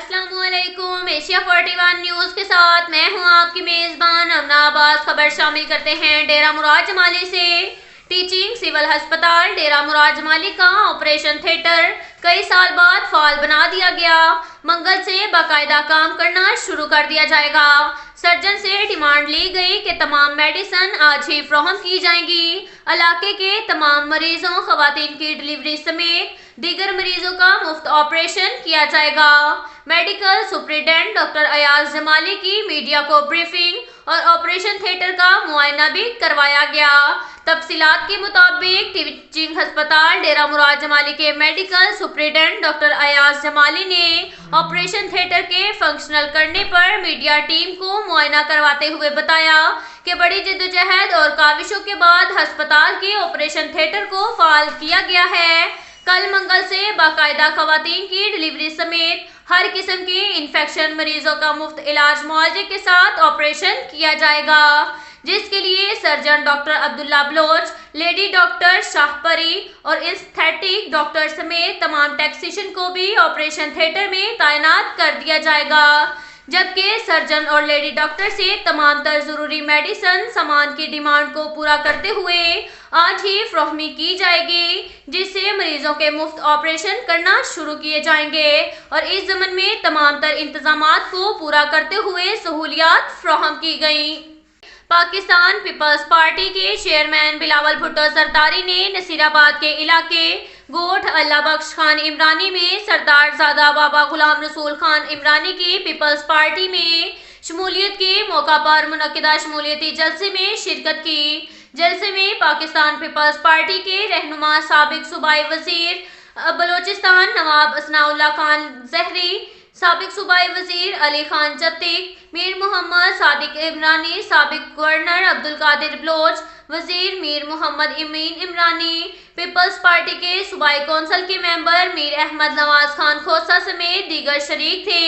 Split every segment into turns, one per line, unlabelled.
अस्सलाम वालेकुम। Asia 41 news के साथ मैं हूं आपकी मेजबान अमना अब्बास। खबर शामिल करते हैं डेरा मुराद जमाली से। टीचिंग सिविल अस्पताल डेरा मुराद जमाली का ऑपरेशन थिएटर कई साल बाद फाल बना दिया गया। मंगल से बाकायदा काम करना शुरू कर दिया जाएगा। सर्जन से डिमांड ली गई कि तमाम मेडिसिन आज ही फराहम की जाएंगी। इलाके के तमाम मरीजों, खवातीन की डिलीवरी समेत दीगर मरीजों का मुफ्त ऑपरेशन किया जाएगा। Medical superintendent doctor Ayaz Jamali की मीडिया को ब्रीफिंग और ऑपरेशन थिएटर का मुआयना भी करवाया गया। तफसीलात के मुताबिक टीचिंग अस्पताल डेरा मुराद जमाली के medical superintendent doctor Ayaz Jamali ने ऑपरेशन थिएटर के फंक्शनल करने पर मीडिया टीम को मुआयना करवाते हुए बताया कि बड़ी जद्दोजहद और काविशों के बाद अस्पताल के ऑपरेशन थिएटर को फाल किया गया है। कल मंगल से बाकायदा खवातीन की डिलीवरी समेत हर किस्म के इन्फेक्शन मरीजों का मुफ्त इलाज मुआवजे के साथ ऑपरेशन किया जाएगा, जिसके लिए surgeon doctor Abdullah Baloch, lady doctor Shahpari और एस्थेटिक डॉक्टर समेत तमाम टेक्नीशियन को भी ऑपरेशन थिएटर में तैनात कर दिया जाएगा। जबकि सर्जन और लेडी डॉक्टर से तमाम तर जरूरी मेडिसिन सामान की डिमांड को पूरा करते हुए आज ही फराहमी की जाएगी, जिससे मरीजों के मुफ्त ऑपरेशन करना शुरू किए जाएंगे और इस ज़मन में तमाम तर इंतजामात को पूरा करते हुए सहूलियात फराहम की गई। पाकिस्तान पीपल्स पार्टी के चेयरमैन बिलावल भुट्टो जरदारी ने नसीराबाद के इलाके गोठ अल्लाह बख्श खान इमरानी में सरदार ज़ादा बाबा गुलाम रसूल खान इमरानी की पीपल्स पार्टी में शमूलियत के मौका पर मुनक्किदा शमूलियती जलसे में शिरकत की। जलसे में पाकिस्तान पीपल्स पार्टी के रहनुमा साबिक सूबाई वजीर बलोचिस्तान नवाब असनाउल्लाह खान जहरी, साबिक सूबाई वजीर अली खान जत्तिक, मीर मोहम्मद सादिक इमरानी, साबिक गवर्नर अब्दुल कादिर बलोच, वजीर मीर मोहम्मद इमीन इमरानी, पीपल्स पार्टी के सूबाई कौंसिल के मेंबर मीर अहमद नवाज खान खोसा समेत दीगर शरीक थे।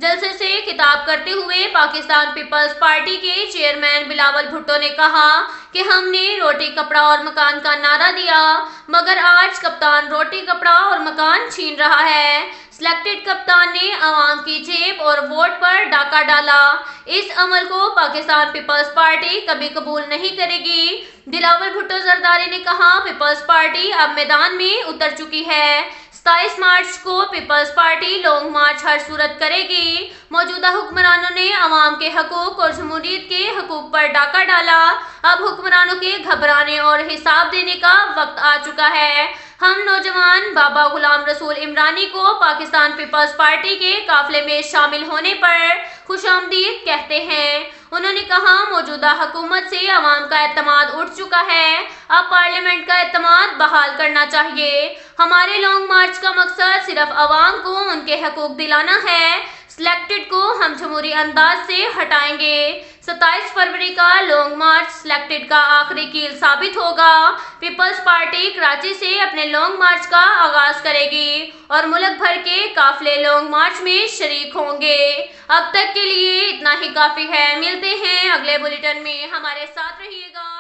जलसे से खिताब करते हुए पाकिस्तान पीपल्स पार्टी के चेयरमैन बिलावल भुट्टो ने कहा कि हमने रोटी कपड़ा और मकान का नारा दिया, मगर आज कप्तान रोटी कपड़ा और मकान छीन रहा है। सिलेक्टेड कप्तान ने आवाम की जेब और वोट पर डाका डाला। इस अमल को पाकिस्तान पीपल्स पार्टी कभी कबूल नहीं करेगी। बिलावल भुट्टो जरदारी ने कहा, पीपल्स पार्टी अब मैदान में उतर चुकी है। 27 मार्च को पीपल्स पार्टी लॉन्ग मार्च हर सूरत करेगी। मौजूदा हुक्मरानों ने अवाम के हकूक और जमहूरियत के हकूक पर डाका डाला। अब हुक्मरानों के घबराने और हिसाब देने का वक्त आ चुका है। हम नौजवान बाबा गुलाम रसूल इमरानी को पाकिस्तान पीपल्स पार्टी के काफिले में शामिल होने पर खुशामदीद कहते हैं। उन्होंने कहा, मौजूदा हुकूमत से अवाम का एतमाद उठ चुका है, अब पार्लियामेंट का एतमाद बहाल करना चाहिए। हमारे लॉन्ग मार्च का मकसद सिर्फ अवाम को उनके हकूक दिलाना है। सिलेक्टेड को हम जमहूरी अंदाज से हटाएंगे। 27 फरवरी का लॉन्ग मार्च सिलेक्टेड का आखिरी कील साबित होगा। पीपल्स पार्टी कराची से अपने लॉन्ग मार्च का आगाज करेगी और मुल्क भर के काफिले लॉन्ग मार्च में शरीक होंगे। अब तक के लिए इतना ही काफी है। मिलते हैं अगले बुलेटिन में, हमारे साथ रहिएगा।